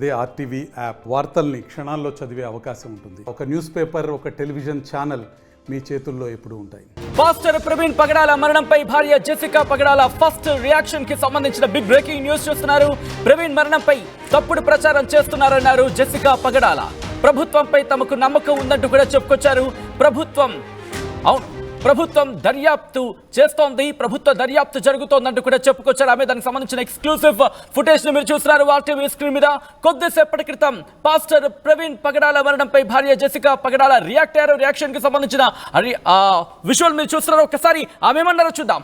అదే RTV app వార్తల్ని క్షణాల్లో చదివే అవకాశం ఉంటుంది. ఒక న్యూస్ పేపర్, ఒక టెలివిజన్ ఛానల్ మీ చేతుల్లో ఎప్పుడూ ఉంటాయి. పాస్టర్ ప్రవీణ్ పగడాల మరణంపై భార్య జెసికా పగడాల ఫస్ట్ రియాక్షన్ కి సంబంధించిన బిగ్ బ్రేకింగ్ న్యూస్ చూస్తున్నారు. ప్రవీణ్ మరణంపై తప్పుడు ప్రచారం చేస్తున్నారన్నారు జెసికా పగడాల. ప్రభుత్వంపై తమకు నమ్మకం ఉందంటూ కూడా చెప్పుకొచ్చారు. ప్రభుత్వం దర్యాప్తు చేస్తోంది, ప్రభుత్వ దర్యాప్తు జరుగుతోందంటూ కూడా చెప్పుకొచ్చారు. ఆమె దానికి సంబంధించిన ఎక్స్క్లూసివ్ ఫుటేజ్ ను మీరు చూస్తున్నారు ఆర్టీవీ స్క్రీన్ మీద. కొద్దిసేపటి క్రితం పాస్టర్ ప్రవీణ్ పగడాల మరణంపై భార్య జెసికా పగడాల రియాక్ట్ అయ్యారు. రియాక్షన్ కి సంబంధించిన విజువల్ మీరు చూస్తున్నారు. ఒకసారి ఆమె ఏమన్నారో చూద్దాం.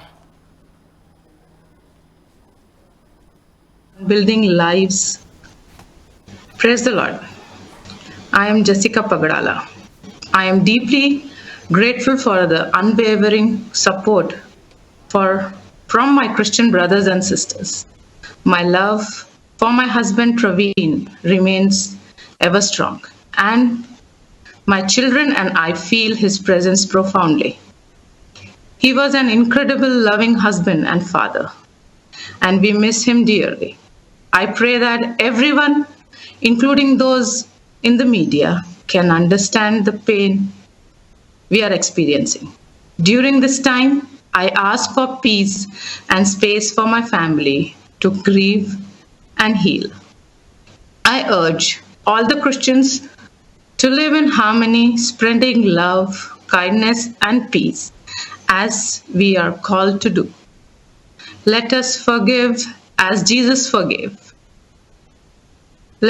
Building lives. Praise the Lord. I am Jessica Pagadala. I am deeply grateful for the unwavering support from my Christian brothers and sisters. My love for my husband Praveen remains ever strong, and my children and I feel his presence profoundly. He was an incredible loving husband and father, and we miss him dearly. I pray that everyone, including those in the media, can understand the pain we are experiencing. During this time, I ask for peace and space for my family to grieve and heal. I urge all the Christians to live in harmony, spreading love, kindness, and peace as we are called to do. Let us forgive as Jesus forgave.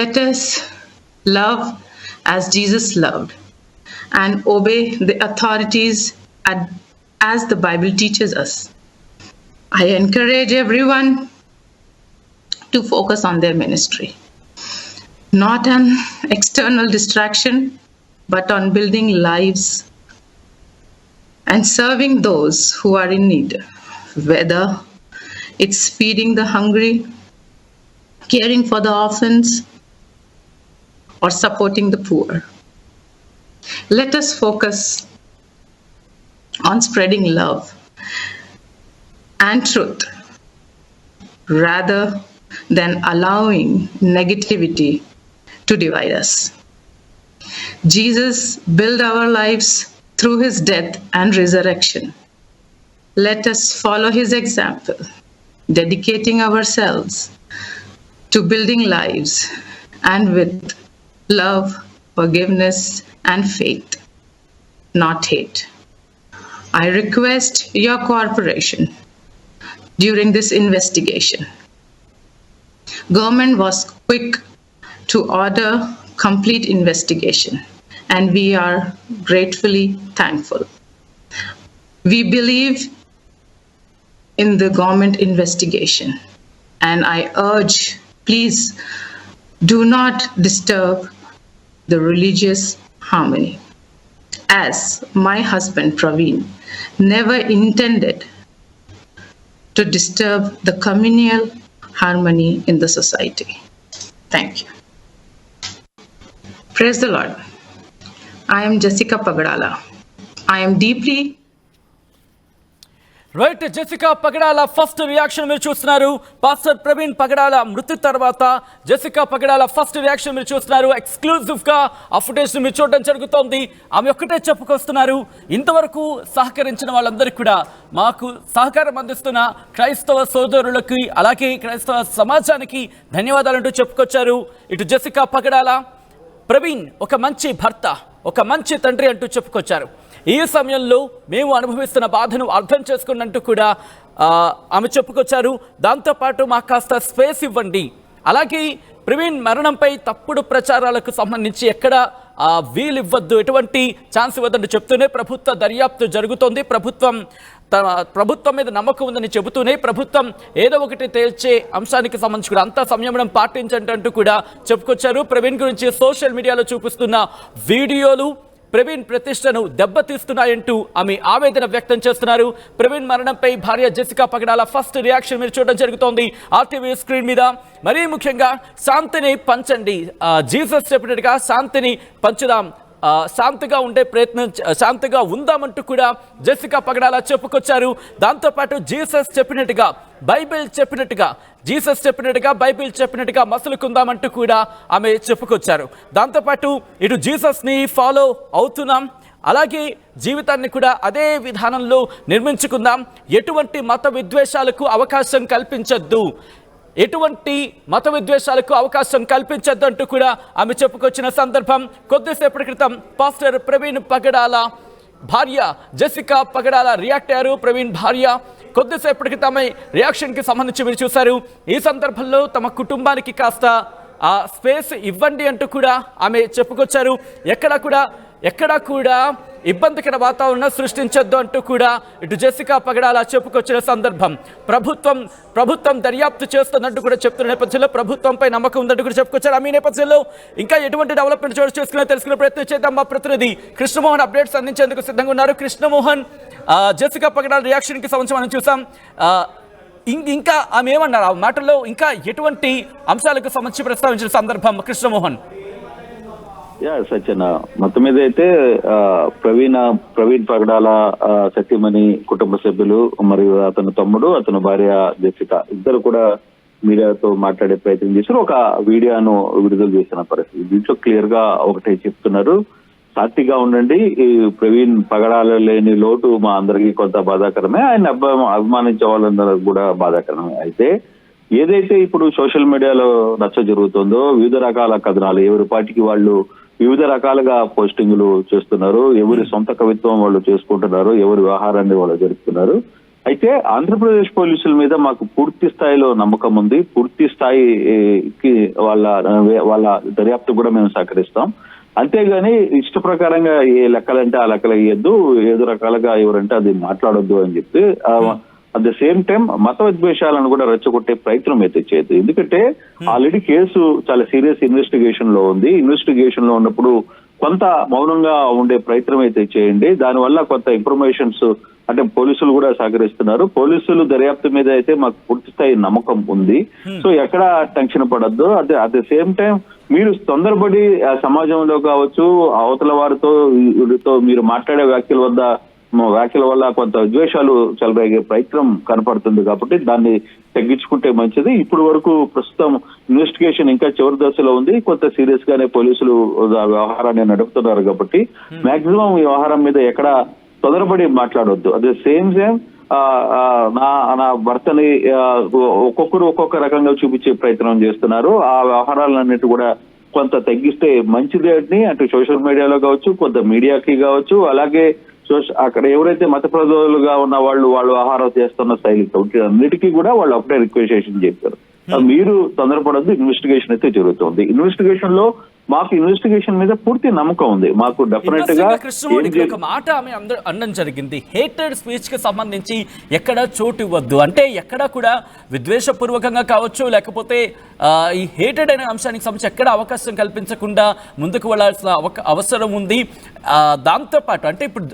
Let us love as Jesus loved, and obey the authorities as the Bible teaches us. I encourage everyone to focus on their ministry, not on external distraction, but on building lives and serving those who are in need, whether it's feeding the hungry, caring for the orphans, or supporting the poor. Let us focus on spreading love and truth rather than allowing negativity to divide us. Jesus built our lives through his death and resurrection. Let us follow his example, dedicating ourselves to building lives and with love, forgiveness, and faith, not hate. I request your cooperation during this investigation. Government was quick to order complete investigation, and we are gratefully thankful. We believe in the government investigation, and I urge, please do not disturb the religious harmony, as my husband Praveen never intended to disturb the communal harmony in the society. Thank you. Praise the Lord. I am Jessica Pagadala. I am deeply right, Jessica Pagadala first reaction మీరు చూస్తున్నారు. Pastor Praveen పగడాల మృతి తర్వాత Jessica పగడాల first reaction మీరు చూస్తున్నారు. Exclusive గా ఆ footage మీరు చూడడం జరుగుతోంది. ఆమె ఒక్కటే చెప్పుకొస్తున్నారు, ఇంతవరకు సహకరించిన వాళ్ళందరికీ కూడా, మాకు సహకారం అందిస్తున్న క్రైస్తవ సోదరులకి, అలాగే క్రైస్తవ సమాజానికి ధన్యవాదాలంటూ చెప్పుకొచ్చారు. ఇటు జెసికా పగడాల ప్రవీణ్ ఒక మంచి భర్త, ఒక మంచి తండ్రి అంటూ చెప్పుకొచ్చారు. ఈ సమయంలో మేము అనుభవిస్తున్న బాధను అర్థం చేసుకున్నట్టు కూడా ఆమె చెప్పుకొచ్చారు. దాంతోపాటు మాకు కాస్త స్పేస్ ఇవ్వండి, అలాగే ప్రవీణ్ మరణంపై తప్పుడు ప్రచారాలకు సంబంధించి ఎక్కడ వీలు ఇవ్వద్దు, ఎటువంటి ఛాన్స్ ఇవ్వద్దంటూ చెప్తూనే ప్రభుత్వ దర్యాప్తు జరుగుతోంది. ప్రభుత్వం మీద నమ్మకం ఉందని చెబుతూనే ప్రభుత్వం ఏదో ఒకటి తేల్చే అంశానికి సంబంధించి కూడా అంతా సంయమనం పాటించండి అంటూ కూడా చెప్పుకొచ్చారు. ప్రవీణ్ గురించి సోషల్ మీడియాలో చూపిస్తున్న వీడియోలు ప్రవీణ్ ప్రతిష్టను దెబ్బతీస్తున్నాయంటూ ఆమె ఆవేదన వ్యక్తం చేస్తున్నారు. ప్రవీణ్ మరణంపై భార్య జెసికా పగడాల ఫస్ట్ రియాక్షన్ మీరు చూడడం జరుగుతోంది ఆర్టీవీ స్క్రీన్ మీద. మరీ ముఖ్యంగా శాంతిని పంచండి, జీసస్ చెప్పినట్టుగా శాంతిని పంచుదాం, శాంతిగా ఉండే ప్రయత్నం శాంతిగా ఉందామంటూ కూడా జెసికా పగడాల చెప్పుకొచ్చారు. దాంతోపాటు జీసస్ చెప్పినట్టుగా బైబిల్ చెప్పినట్టుగా మసలుకుందామంటూ కూడా ఆమె చెప్పుకొచ్చారు. దాంతోపాటు ఇటు జీసస్ని ఫాలో అవుతున్నాం, అలాగే జీవితాన్ని కూడా అదే విధానంలో నిర్మించుకుందాం, ఎటువంటి మత విద్వేషాలకు అవకాశం కల్పించద్దు అంటూ కూడా ఆమె చెప్పుకొచ్చిన సందర్భం. కొద్దిసేపటి క్రితం పాస్టర్ ప్రవీణ్ పగడాల భార్య జెసికా పగడాల రియాక్ట్ అయ్యారు. ప్రవీణ్ భార్య కొద్దిసేపటి క్రితం ఆమె రియాక్షన్కి సంబంధించి మీరు చూశారు. ఈ సందర్భంలో తమ కుటుంబానికి కాస్త స్పేస్ ఇవ్వండి అంటూ కూడా ఆమె చెప్పుకొచ్చారు. ఎక్కడా కూడా ఇబ్బందికర వాతావరణం సృష్టించొద్దు అంటూ కూడా ఇటు జెసికా పగడాల చెప్పుకొచ్చిన సందర్భం. ప్రభుత్వం దర్యాప్తు చేస్తున్నట్టు కూడా చెప్తున్న నేపథ్యంలో ప్రభుత్వంపై నమ్మకం ఉందంటూ కూడా చెప్పుకొచ్చారు. ఈ నేపథ్యంలో ఇంకా ఎటువంటి డెవలప్మెంట్ చోటు చేసుకునే తెలుసుకునే ప్రయత్నం చేద్దాం. మా ప్రతినిధి కృష్ణమోహన్ అప్డేట్స్ అందించేందుకు సిద్ధంగా ఉన్నారు. కృష్ణమోహన్, జెసికా పగడాల రియాక్షన్కి సంబంధించి మనం చూసాం. ఇంకా ఆమె ఏమన్నారు ఆ మాటల్లో, ఇంకా ఎటువంటి అంశాలకు సంబంధించి ప్రస్తావించిన సందర్భం కృష్ణమోహన్? సత్యన, మొత్తం మీద అయితే ప్రవీణ్ పగడాల సత్యమణి కుటుంబ సభ్యులు మరియు అతని తమ్ముడు, అతని భార్య జెసికా ఇద్దరు కూడా మీడియాతో మాట్లాడే ప్రయత్నం చేశారు. ఒక వీడియోను విడుదల చేసిన పరిస్థితి. దీంట్లో క్లియర్ గా ఒకటే చెప్తున్నారు, సాత్విగా ఉండండి, ఈ ప్రవీణ్ పగడాల లేని లోటు మా అందరికీ కొంత బాధాకరమే, ఆయన అభిమానించే వాళ్ళందరూ కూడా బాధాకరమే. అయితే ఏదైతే ఇప్పుడు సోషల్ మీడియాలో నచ్చ జరుగుతుందో, వివిధ రకాల కథనాలు, ఎవరి పార్టీకి వాళ్ళు వివిధ రకాలుగా పోస్టింగులు చేస్తున్నారు, ఎవరి సొంత కవిత్వం వాళ్ళు చేసుకుంటున్నారు, ఎవరి వ్యవహారాన్ని వాళ్ళు జరుపుతున్నారు. అయితే ఆంధ్రప్రదేశ్ పోలీసుల మీద మాకు పూర్తి స్థాయిలో నమ్మకం ఉంది. పూర్తి స్థాయికి వాళ్ళ దర్యాప్తు కూడా మేము సహకరిస్తాం. అంతేగాని ఇష్ట ప్రకారంగా ఏ లెక్కలంటే ఆ లెక్కలు వేయద్దు, ఏదో రకాలుగా ఎవరంటే అది మాట్లాడొద్దు అని చెప్పి అట్ ద సేమ్ టైం మత విద్వేషాలను కూడా రెచ్చగొట్టే ప్రయత్నం అయితే చేయదు. ఎందుకంటే ఆల్రెడీ కేసు చాలా సీరియస్ ఇన్వెస్టిగేషన్ లో ఉంది. ఇన్వెస్టిగేషన్ లో ఉన్నప్పుడు కొంత మౌనంగా ఉండే ప్రయత్నం అయితే చేయండి. దానివల్ల కొంత ఇన్ఫర్మేషన్స్ అంటే పోలీసులు కూడా సహకరిస్తున్నారు. పోలీసులు దర్యాప్తు మీద అయితే మాకు పూర్తి స్థాయి నమ్మకం ఉంది. సో ఎక్కడ టెన్షన్ పడద్దు. అట్ ద సేమ్ టైం మీరు తొందరపడి సమాజంలో కావచ్చు, అవతల వారితో మీరు మాట్లాడే వ్యాఖ్యల వల్ల కొంత ద్వేషాలు చెలరేగే ప్రయత్నం కనపడుతుంది. కాబట్టి దాన్ని తగ్గించుకుంటే మంచిది. ఇప్పుడు వరకు ప్రస్తుతం ఇన్వెస్టిగేషన్ ఇంకా చివరి దశలో ఉంది. కొంత సీరియస్ గానే పోలీసులు వ్యవహారాన్ని నడుపుతున్నారు. కాబట్టి మాక్సిమం ఈ వ్యవహారం మీద ఎక్కడ తొందరపడి మాట్లాడొద్దు. అదే సేమ్ నా భర్తని ఒక్కొక్కరు ఒక్కొక్క రకంగా చూపించే ప్రయత్నం చేస్తున్నారు. ఆ వ్యవహారాలన్నిటి కూడా కొంత తగ్గిస్తే మంచిది అని అటు సోషల్ మీడియాలో కావచ్చు, కొంత మీడియాకి కావచ్చు, అలాగే అక్కడ ఎవరైతే మత ప్రజలుగా ఉన్న వాళ్ళు ఆహారం చేస్తున్న శైలి అన్నిటికీ కూడా వాళ్ళు ఒకటే రిక్వెస్టేషన్ చేశారు, మీరు తొందరపడద్దు, ఇన్వెస్టిగేషన్ అయితే జరుగుతుంది. ఇన్వెస్టిగేషన్ లో మాకు ఇన్వెస్టిగేషన్ మీద పూర్తి నమ్మకం ఉంది. మాకు డెఫినెట్ గా ఒక మాట ఆమె అనడం జరిగింది, హేటెడ్ స్పీచ్ కి సంబంధించి ఎక్కడ చోటు ఇవ్వద్దు అంటే, ఎక్కడ కూడా విద్వేషపూర్వకంగా కావచ్చు, లేకపోతే ఈ హేటెడ్ అనే అంశానికి సంబంధించి ఎక్కడ అవకాశం కల్పించకుండా ముందుకు వెళ్లాల్సిన అవసరం ఉంది. దాంతోపాటు అంటే ఇప్పుడు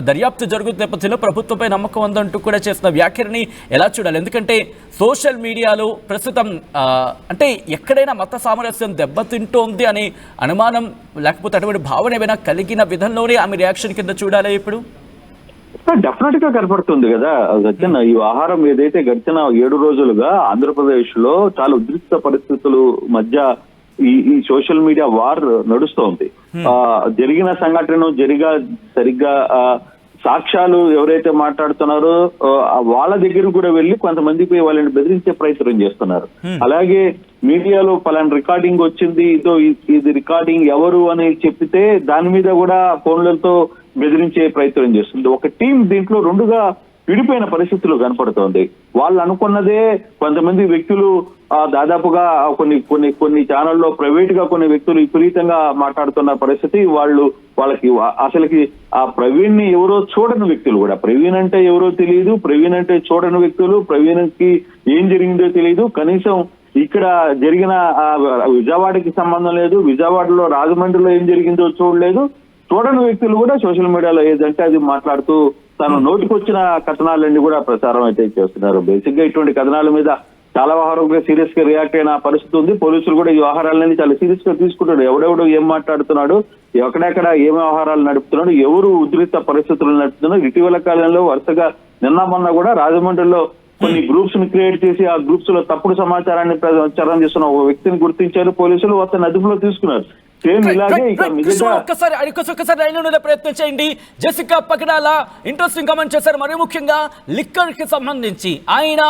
దర్యాప్తు జరుగుతున్న నేపథ్యంలో ప్రభుత్వంపై నమ్మకం ఉందంటూ కూడా చేసిన వ్యాఖ్యని ఎలా చూడాలి? ఎందుకంటే సోషల్ మీడియాలో ప్రస్తుతం అంటే ఎక్కడైనా మత సామరస్యం దెబ్బతింటోంది అనే అనుమానం లేకపోతే అటువంటి భావన ఏమైనా కలిగిన విధంలోనే ఆమె రియాక్షన్ కింద చూడాలి ఇప్పుడు? డెఫినెట్ గా కనపడుతుంది కదా సత్యన్. ఈ ఆహారం ఏదైతే గడిచిన 7 రోజులుగా ఆంధ్రప్రదేశ్ లో చాలా ఉద్రిక్త పరిస్థితుల మధ్య ఈ సోషల్ మీడియా వార్ నడుస్తోంది. జరిగిన సంఘటన సరిగ్గా సాక్ష్యాలు ఎవరైతే మాట్లాడుతున్నారో వాళ్ళ దగ్గర కూడా వెళ్ళి కొంతమందికి వాళ్ళని బెదిరించే ప్రయత్నం చేస్తున్నారు. అలాగే మీడియాలో పలానా రికార్డింగ్ వచ్చింది, ఇది రికార్డింగ్ ఎవరు అని చెప్పితే దాని మీద కూడా ఫోన్లతో బెదిరించే ప్రయత్నం చేస్తుంది. ఒక టీం దీంట్లో రెండుగా విడిపోయిన పరిస్థితులు కనపడుతోంది. వాళ్ళు అనుకున్నదే కొంతమంది వ్యక్తులు దాదాపుగా కొన్ని ఛానల్లో ప్రైవేట్ గా కొన్ని వ్యక్తులు విపరీతంగా మాట్లాడుతున్న పరిస్థితి. వాళ్ళకి అసలుకి ఆ ప్రవీణ్ ని ఎవరో చూడని వ్యక్తులు కూడా, ప్రవీణ్ అంటే ఎవరో తెలియదు, ప్రవీణ్ అంటే చూడని వ్యక్తులు, ప్రవీణ్ కి ఏం జరిగిందో తెలియదు, కనీసం ఇక్కడ జరిగిన విజయవాడకి సంబంధం లేదు, విజయవాడలో రాజమండ్రిలో ఏం జరిగిందో చూడని వ్యక్తులు కూడా సోషల్ మీడియాలో ఏదంటే అది మాట్లాడుతూ తను నోటికొచ్చిన కథనాలన్నీ కూడా ప్రచారం అయితే చేస్తున్నారు. బేసిక్ గా ఇటువంటి కథనాల మీద చాలా వ్యవహారంగా సీరియస్ గా రియాక్ట్ అయిన పరిస్థితి ఉంది. పోలీసులు కూడా ఈ వ్యవహారాలన్నీ చాలా సీరియస్ గా తీసుకుంటాడు. ఎవడెవడు ఏం మాట్లాడుతున్నాడు, ఎక్కడెక్కడ ఏం వ్యవహారాలు నడుపుతున్నాడు, ఎవరు ఉద్రిక్త పరిస్థితులు నడుపుతున్నాడు. ఇటీవల కాలంలో వరుసగా నిన్న మొన్న కూడా రాజమండ్రిలో కొన్ని గ్రూప్స్ ని క్రియేట్ చేసి ఆ గ్రూప్స్ లో తప్పుడు సమాచారాన్ని ప్రచారం చేస్తున్న ఒక వ్యక్తిని గుర్తించారు పోలీసులు, అతను అదుపులో తీసుకున్నారు. సేమ్ ఇలాగే ఇక మిగతా ఒక్కసారి లైన్లో ప్రయత్నం చేయండి. జెసికా పగడాల ఇంట్రెస్టింగ్ కామెంట్ చేశారు. మరి ముఖ్యంగా లిక్కర్ కి సంబంధించి ఆయన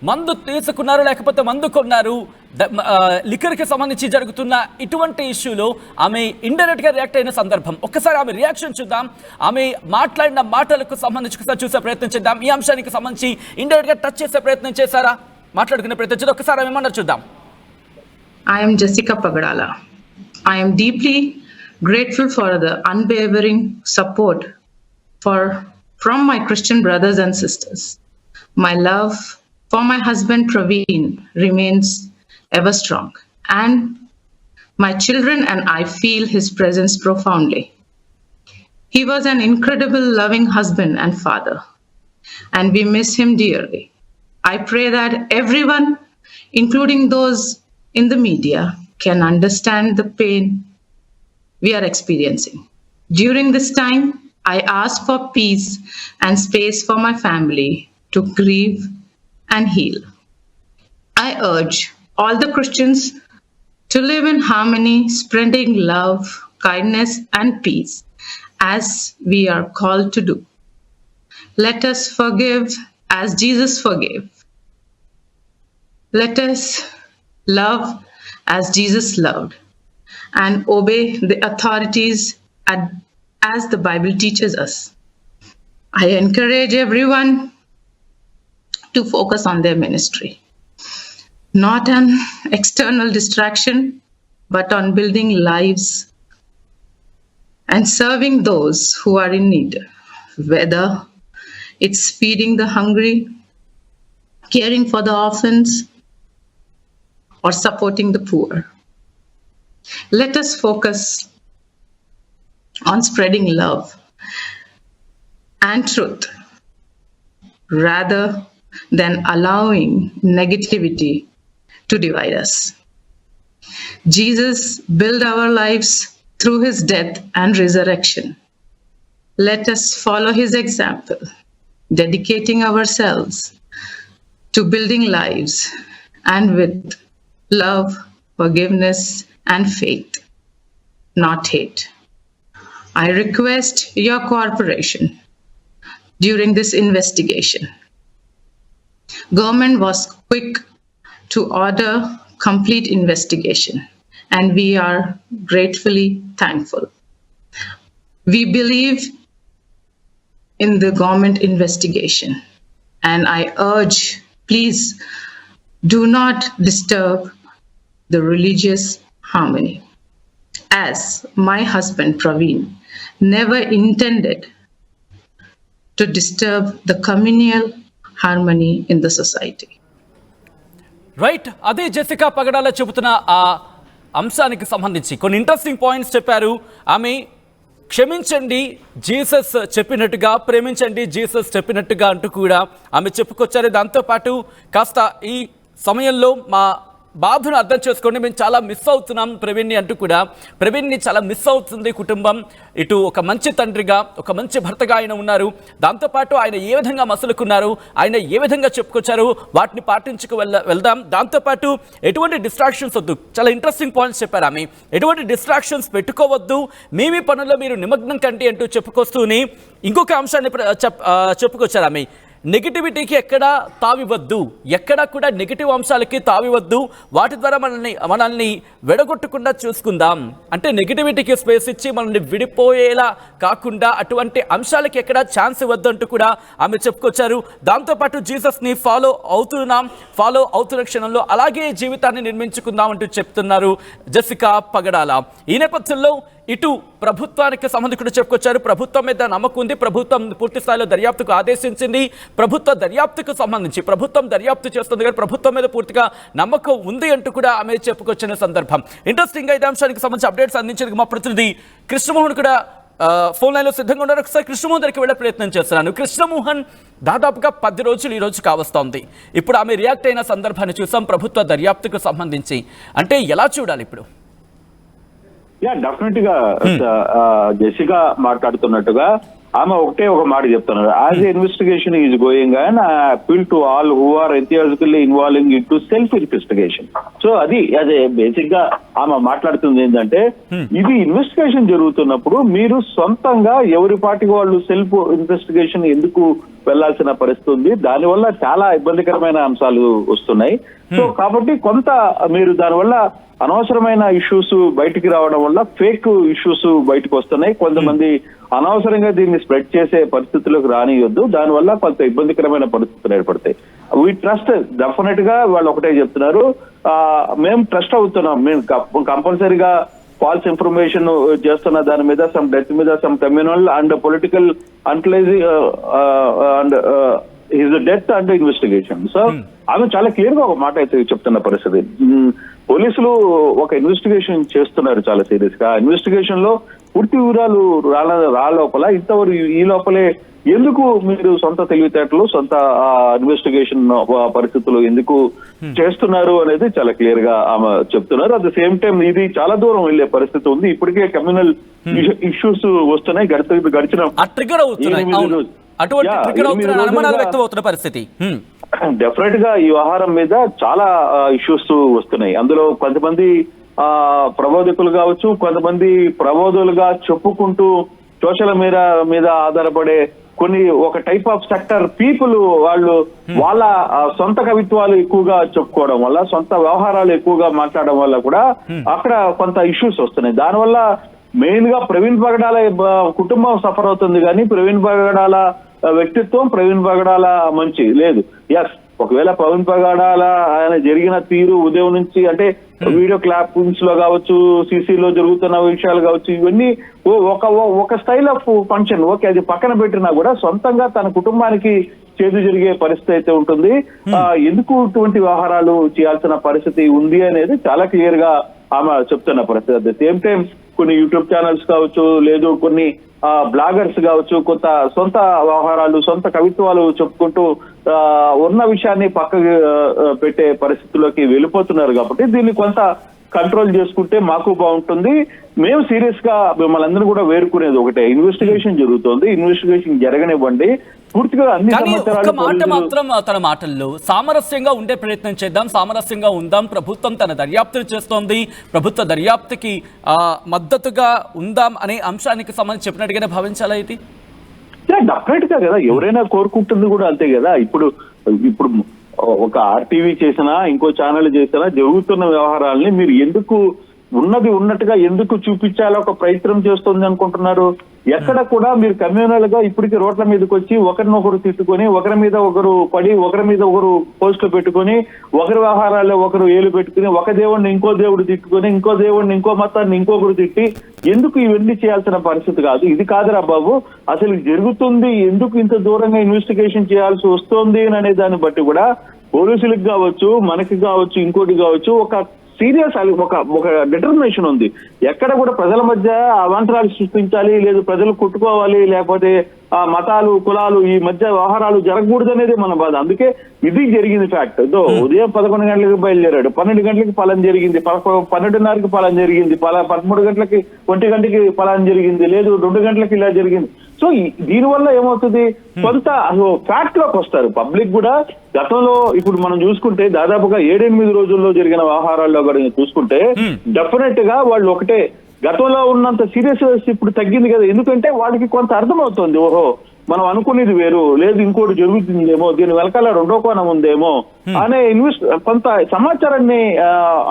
మందు తీసుకున్నారు లేకపోతే మందు కొన్నారు, లిక్కర్ కి సంబంధించి జరుగుతున్న ఇటువంటి ఇష్యూలో ఆమె ఇండైరెక్ట్ గా రియాక్ట్ అయిన సందర్భం. ఒక్కసారి ఆమె రియాక్షన్ చూద్దాం. ఆమె మాట్లాడిన మాటలకు సంబంధించి ఒకసారి చూసే ప్రయత్నం చేద్దాం. ఈ అంశానికి సంబంధించి ఇండైరెక్ట్ గా టచ్ చేసే ప్రయత్నం చేశారా, మాట్లాడుకునే ప్రయత్నం చేద్దాం. ఒకసారి ఆమె ఏమన్నారు చూద్దాం. I am Jessica Pagadala. I am deeply grateful for the unwavering support from my Christian brothers and sisters. My love for my husband Praveen remains ever strong, and my children and I feel his presence profoundly. He was an incredible, loving husband and father, and we miss him dearly. I pray that everyone, including those in the media, can understand the pain we are experiencing. During this time, I ask for peace and space for my family to grieve and heal. I urge all the Christians to live in harmony, spreading love, kindness, and peace as we are called to do. Let us forgive as Jesus forgave. Let us love as Jesus loved, and obey the authorities as the Bible teaches us. I encourage everyone to focus on their ministry, not on external distraction, but on building lives and serving those who are in need, whether it's feeding the hungry, caring for the orphans, or supporting the poor. Let us focus on spreading love and truth rather than allowing negativity to divide us. Jesus built our lives through his death and resurrection. Let us follow his example, dedicating ourselves to building lives and with love, forgiveness, and faith, not hate. I request your cooperation during this investigation. Government was quick to order complete investigation, and we are gratefully thankful. We believe in the government investigation, and I urge, please do not disturb the religious harmony, as my husband Praveen never intended to disturb the communal harmony in the society. Right, అదే Jessica పగడాల చెబుతున్న ఆ అంశానికి సంబంధించి కొన్ని interesting points చెప్పారు. ఆమె క్షమించండి Jesus చెప్పినట్టుగా, ప్రేమించండి జీసస్ చెప్పినట్టుగా అంటూ కూడా ఆమె చెప్పుకొచ్చారు. దాంతోపాటు కాస్త ఈ సమయంలో మా బాధను అర్థం చేసుకోండి, మేము చాలా మిస్ అవుతున్నాం ప్రవీణ్ని అంటూ కూడా, ప్రవీణ్ని చాలా మిస్ అవుతుంది కుటుంబం. ఇటు ఒక మంచి తండ్రిగా, ఒక మంచి భర్తగా ఆయన ఉన్నారు. దాంతోపాటు ఆయన ఏ విధంగా మసులుకున్నారు, ఆయన ఏ విధంగా చెప్పుకొచ్చారు, వాటిని పాటించుకు వెళ్దాం. దాంతోపాటు ఎటువంటి డిస్ట్రాక్షన్స్ వద్దు, చాలా ఇంట్రెస్టింగ్ పాయింట్స్ చెప్పారు ఆమె. ఎటువంటి డిస్ట్రాక్షన్స్ పెట్టుకోవద్దు, మీ పనుల్లో మీరు నిమగ్నం కండి అంటూ చెప్పుకొస్తూని ఇంకొక అంశాన్ని చెప్పుకొచ్చారు ఆమె. నెగిటివిటీకి ఎక్కడ తావివద్దు, ఎక్కడ కూడా నెగిటివ్ అంశాలకి తావివద్దు, వాటి ద్వారా మనల్ని విడగొట్టకుండా చూసుకుందాం. అంటే నెగిటివిటీకి స్పేస్ ఇచ్చి మనల్ని విడిపోయేలా కాకుండా అటువంటి అంశాలకి ఎక్కడ ఛాన్స్ ఇవ్వద్దు అంటూ కూడా ఆమె చెప్పుకొచ్చారు. దాంతోపాటు జీసస్ని ఫాలో అవుతున్న క్షణంలో అలాగే జీవితాన్ని నిర్మించుకుందాం అంటూ చెప్తున్నారు జెసికా పగడాల. ఈ నేపథ్యంలో ఇటు ప్రభుత్వానికి సంబంధించి చెప్పుకొచ్చారు. ప్రభుత్వం మీద నమ్మకం ఉంది, ప్రభుత్వం పూర్తి స్థాయిలో దర్యాప్తుకు ఆదేశించింది. ప్రభుత్వం దర్యాప్తు చేస్తుంది కానీ ప్రభుత్వం మీద పూర్తిగా నమ్మకం ఉంది అంటూ కూడా ఆమె చెప్పుకొచ్చిన సందర్భం. ఇంట్రెస్టింగ్ గా ఇదే అంశానికి సంబంధించి అప్డేట్స్ అందించేందుకు మా ప్రతినిధి కృష్ణమోహన్ కూడా ఫోన్ లైన్లో సిద్ధంగా ఉన్నారు. ఒకసారి కృష్ణమోహన్ దగ్గరికి వెళ్ళే ప్రయత్నం చేస్తున్నాను. కృష్ణమోహన్, దాదాపుగా 10 రోజులు ఈ రోజు కావస్తోంది. ఇప్పుడు ఆమె రియాక్ట్ అయిన సందర్భాన్ని చూసాం ప్రభుత్వ దర్యాప్తుకు సంబంధించి. అంటే ఎలా చూడాలి ఇప్పుడు? డెఫినెట్ గా జెసికా మాట్లాడుతున్నట్టుగా ఆమె ఒకటే ఒక మాట చెప్తున్నారు. As a investigation is going and I appeal to all who are enthusiastically involving in to self investigation. So అది అదే బేసిక్ గా ఆమె మాట్లాడుతుంది ఏంటంటే, ఇది ఇన్వెస్టిగేషన్ జరుగుతున్నప్పుడు మీరు సొంతంగా ఎవరి పార్టీకి వాళ్ళు సెల్ఫ్ ఇన్వెస్టిగేషన్ ఎందుకు వెళ్లాల్సిన పరిస్థితి ఉంది. దానివల్ల చాలా ఇబ్బందికరమైన అంశాలు వస్తున్నాయి. సో కాబట్టి కొంత మీరు దానివల్ల అనవసరమైన ఇష్యూస్ బయటికి రావడం వల్ల ఫేక్ ఇష్యూస్ బయటకు వస్తున్నాయి. కొంతమంది అనవసరంగా దీన్ని స్ప్రెడ్ చేసే పరిస్థితులకు రానియొద్దు. దానివల్ల కొంత ఇబ్బందికరమైన పరిస్థితులు ఏర్పడతాయి. వీ ట్రస్ట్, డెఫినెట్ గా వాళ్ళు ఒకటే చెప్తున్నారు, మేము ట్రస్ట్ అవుతున్నాం. మేము కంపల్సరీగా ఫాల్స్ ఇన్ఫర్మేషన్ చేస్తున్న దాని మీద సమ్ డెత్ మీద some communal and political analysing and his death and investigation. So ఆమె చాలా క్లియర్ గా ఒక మాట అయితే చెప్తున్న పరిస్థితి. పోలీసులు ఒక ఇన్వెస్టిగేషన్ చేస్తున్నారు చాలా సీరియస్ గా. ఇన్వెస్టిగేషన్ లో పూర్తి వివరాలు లోపల ఇంతవరకు ఈ లోపలే ఎందుకు మీరు సొంత తెలివితేటలు సొంత ఇన్వెస్టిగేషన్ పరిస్థితులు ఎందుకు చేస్తున్నారు అనేది చాలా క్లియర్ గా ఆమె చెప్తున్నారు. అట్ ద సేమ్ టైం ఇది చాలా దూరం వెళ్లే పరిస్థితి ఉంది. ఇప్పటికే కమ్యూనల్ ఇష్యూస్ వస్తున్నాయి. గడిచిన డెఫినెట్ గా ఈ వ్యవహారం మీద చాలా ఇష్యూస్ వస్తున్నాయి. అందులో కొంతమంది ప్రబోధకులు కావచ్చు, కొంతమంది ప్రబోధులుగా చెప్పుకుంటూ సోషల్ మీడియా మీద ఆధారపడే కొన్ని ఒక టైప్ ఆఫ్ సెక్టర్ పీపుల్ వాళ్ళు వాళ్ళ సొంత కవిత్వాలు ఎక్కువగా చెప్పుకోవడం వల్ల, సొంత వ్యవహారాలు ఎక్కువగా మాట్లాడడం వల్ల కూడా అక్కడ కొంత ఇష్యూస్ వస్తున్నాయి. దానివల్ల మెయిన్ గా ప్రవీణ్ పగడాల కుటుంబం సఫర్ అవుతుంది, కానీ ప్రవీణ్ పగడాల వ్యక్తిత్వం, ప్రవీణ్ పగడాల మంచి లేదు. ఎస్, ఒకవేళ ప్రవీణ్ పగడాల ఆయన జరిగిన తీరు ఉదయం నుంచి అంటే వీడియో క్లాపింగ్స్ లో కావచ్చు, సీసీలో జరుగుతున్న విషయాలు కావచ్చు, ఇవన్నీ ఒక స్టైల్ ఆఫ్ ఫంక్షన్. ఓకే, అది పక్కన పెట్టినా కూడా సొంతంగా తన కుటుంబానికి చేదు జరిగే పరిస్థితి అయితే ఉంటుంది. ఎందుకు ఇటువంటి వ్యవహారాలు చేయాల్సిన పరిస్థితి ఉంది అనేది చాలా క్లియర్ గా ఆమె చెప్తున్న పరిస్థితి. అట్ ద సేమ్ టైం కొన్ని యూట్యూబ్ ఛానల్స్ కావచ్చు, లేదు కొన్ని బ్లాగర్స్ కావచ్చు, కొంత సొంత వ్యవహారాలు సొంత కవిత్వాలు చెప్పుకుంటూ ఉన్న విషయాన్ని పక్కకి పెట్టే పరిస్థితుల్లోకి వెళ్ళిపోతున్నారు. కాబట్టి దీన్ని కొంత కంట్రోల్ చేసుకుంటే మాకు బాగుంటుంది. మేము సీరియస్ గా మిమ్మల్ని అందరూ కూడా వేరుకునేది ఒకటే, ఇన్వెస్టిగేషన్ జరుగుతుంది, ఇన్వెస్టిగేషన్ జరగనివ్వండి. పూర్తిగా అన్ని మాట మాత్రం తన మాటల్లో సామరస్యంగా ఉండే ప్రయత్నం చేద్దాం, సామరస్యంగా ఉందాం, ప్రభుత్వం తన దర్యాప్తులు చేస్తోంది, ప్రభుత్వ దర్యాప్తుకి మద్దతుగా ఉందాం అనే అంశానికి సంబంధించి చెప్పినట్టుగానే భావించాలా? ఇది డెఫినెట్ గా కదా, ఎవరైనా కోరుకుంటుంది కూడా అంతే కదా. ఇప్పుడు ఒక ఆర్టీవీ చేసినా ఇంకో ఛానల్ చేసినా జరుగుతున్న వ్యవహారాలని మీరు ఎందుకు ఉన్నది ఉన్నట్టుగా ఎందుకు చూపించాలో ఒక ప్రయత్నం చేస్తుంది అనుకుంటున్నారు? ఎక్కడ కూడా మీరు కమ్యూనల్ గా ఇప్పటికీ రోడ్ల మీదకి వచ్చి ఒకరినొకరు తిట్టుకొని, ఒకరి మీద ఒకరు పడి, ఒకరి మీద ఒకరు పోస్టులు పెట్టుకొని, ఒకరి వ్యవహారాల్లో ఒకరు ఏలు పెట్టుకుని, ఒక దేవుడిని ఇంకో దేవుడు తిట్టుకొని, ఇంకో దేవుడిని ఇంకో మతాన్ని ఇంకొకరు తిట్టి ఎందుకు ఇవన్నీ చేయాల్సిన పరిస్థితి కాదు. ఇది కాదురా బాబు, అసలు జరుగుతుంది ఎందుకు ఇంత దూరంగా ఇన్వెస్టిగేషన్ చేయాల్సి వస్తుంది అనే దాన్ని బట్టి కూడా పోలీసులకు కావచ్చు, మనకి కావచ్చు, ఇంకోటి కావచ్చు, ఒక సీరియస్ ఒక డిటర్మినేషన్ ఉంది. ఎక్కడ కూడా ప్రజల మధ్య అవాంతరాలు సృష్టించాలి, లేదు ప్రజలు కొట్టుకోవాలి, లేకపోతే మతాలు కులాలు ఈ మధ్య వ్యవహారాలు జరగకూడదు అనేది మన బాధ. అందుకే ఇది జరిగింది ఫ్యాక్ట్. ఉదయం 11 గంటలకు బయలుదేరాడు, 12 గంటలకి పలాన్ జరిగింది, 12:30కి పలాన్ జరిగింది, 13 గంటలకి 1 గంటకి పలాన్ జరిగింది, లేదు 2 గంటలకి ఇలా జరిగింది. సో దీనివల్ల ఏమవుతుంది, కొంత ఫ్యాక్ట్ లోకి వస్తారు పబ్లిక్ కూడా. గతంలో ఇప్పుడు మనం చూసుకుంటే దాదాపుగా 7-8 రోజుల్లో జరిగిన వ్యవహారాల్లో కూడా చూసుకుంటే డెఫినెట్ గా వాళ్ళు ఒకటే, గతంలో ఉన్నంత సీరియస్ ఇప్పుడు తగ్గింది కదా. ఎందుకంటే వాళ్ళకి కొంత అర్థమవుతుంది, ఓహో మనం అనుకునేది వేరు, లేదు ఇంకోటి జరుగుతుందేమో, దీని వెనకాల రెండో కోణం ఉందేమో అనే కొంత సమాచారాన్ని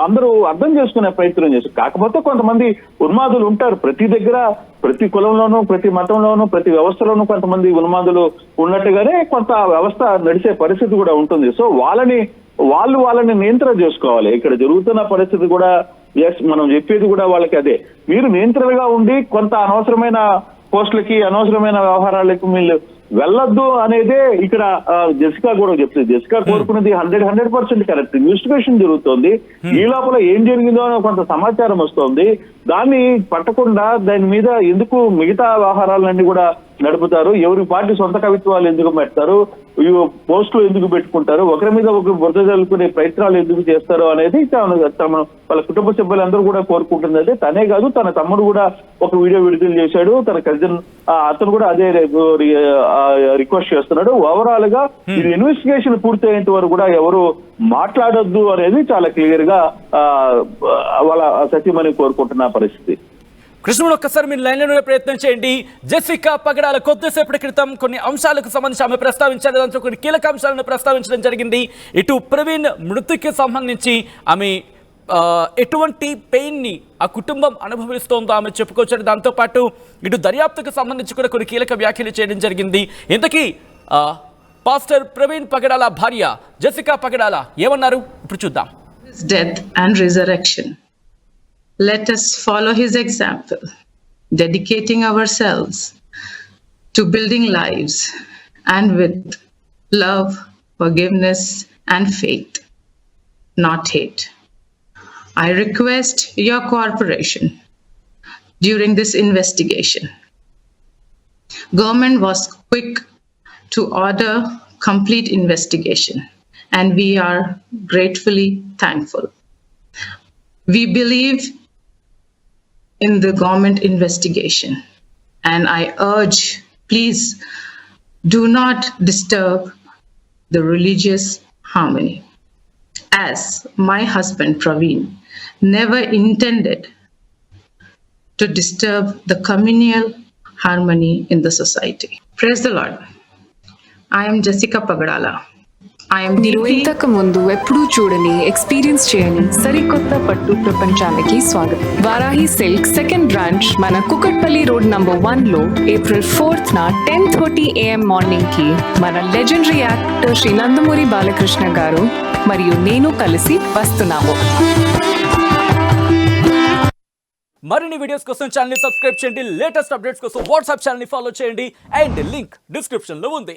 అందరూ అర్థం చేసుకునే ప్రయత్నం చేస్తారు. కాకపోతే కొంతమంది ఉన్మాదులు ఉంటారు ప్రతి దగ్గర, ప్రతి కులంలోనూ, ప్రతి మతంలోనూ, ప్రతి వ్యవస్థలోనూ కొంతమంది ఉన్మాదులు ఉన్నట్టుగానే కొంత వ్యవస్థ నడిచే పరిస్థితి కూడా ఉంటుంది. సో వాళ్ళని నియంత్రణ చేసుకోవాలి. ఇక్కడ జరుగుతున్న పరిస్థితి కూడా మనం చెప్పేది కూడా వాళ్ళకి అదే, మీరు నియంత్రణగా ఉండి కొంత అనవసరమైన పోస్టులకి, అనవసరమైన వ్యవహారాలకి వెళ్ళొద్దు అనేదే ఇక్కడ జెసికా కూడా చెప్తుంది. జెసికా కోరుకున్నది 100% కరెక్ట్. ఇన్వెస్టిగేషన్ జరుగుతోంది. ఈ లోపల ఏం జరిగిందో అని కొంత సమాచారం వస్తోంది. దాన్ని పట్టకుండా దాని మీద ఎందుకు మిగతా వ్యవహారాలన్నీ కూడా నడుపుతారు, ఎవరి పార్టీ సొంత కవిత్వాలు ఎందుకు పెడతారు, పోస్టులు ఎందుకు పెట్టుకుంటారు, ఒకరి మీద ఒకరు బురద జల్లుకునే ప్రయత్నాలు ఎందుకు చేస్తారు అనేది వాళ్ళ కుటుంబ సభ్యులందరూ కూడా కోరుకుంటున్నది. తనే కాదు, తన తమ్ముడు కూడా ఒక వీడియో విడుదల చేశాడు. తన కజిన్ అతను కూడా అదే రిక్వెస్ట్ చేస్తున్నాడు. ఓవరాల్ గా ఇది ఇన్వెస్టిగేషన్ పూర్తయ్యేంత వరకు కూడా ఎవరు మాట్లాడొద్దు అనేది చాలా క్లియర్ గా వాళ్ళ సతీమణి కోరుకుంటున్న పరిస్థితి. కృష్ణుడు, ఒక్కసారి మీరు లైన్లో ప్రయత్నం చేయండి. జెసికా పగడాల కొద్దిసేపటి క్రితం కొన్ని అంశాలకు సంబంధించి ఆమె ప్రస్తావించారు. దాంట్లో కొన్ని కీలక అంశాలను ప్రస్తావించడం జరిగింది. ఇటు ప్రవీణ్ మృతికి సంబంధించి ఆమె ఎటువంటి పెయిన్ని ఆ కుటుంబం అనుభవిస్తోందో ఆమె చెప్పుకొచ్చారు. దాంతోపాటు ఇటు దర్యాప్తుకు సంబంధించి కూడా కొన్ని కీలక వ్యాఖ్యలు చేయడం జరిగింది. ఇంతకీ పాస్టర్ ప్రవీణ్ పగడాల భార్య జెసికా పగడాల ఏమన్నారు ఇప్పుడు చూద్దాం. His death and resurrection. Let us follow his example, dedicating ourselves to building lives and with love, forgiveness, and faith, not hate. I request your cooperation during this investigation. Government was quick to order complete investigation, and we are gratefully thankful. We believe in the government investigation, and I urge, please do not disturb the religious harmony, as my husband Praveen never intended to disturb the communal harmony in the society. Praise the Lord. I am Jessica Pagadala. I am మీరు deeply ఇంతకు ముందు ఎప్పుడూ చూడని, experience చేయని సరికొత్త పట్టు ప్రపంచానికి స్వాగతం. వారాహి సిల్క్ సెకండ్ బ్రాంచ్ మన కుకట్పల్లి రోడ్ నంబర్ 1 లో April 4th 10:30 AM మార్నింగ్ కి మన లెజెండరీ యాక్టర్ శ్రీ నందమూరి బాలకృష్ణ గారు మరియు నేను కలిసి వస్తున్నాము. మరిన్ని వీడియోస్ కోసం ఛానల్ ని సబ్స్క్రైబ్ చేయండి. లేటెస్ట్ అప్డేట్స్ కోసం వాట్సాప్ ఛానల్ ని ఫాలో చేయండి. అండ్ లింక్ డిస్క్రిప్షన్ లో ఉంది.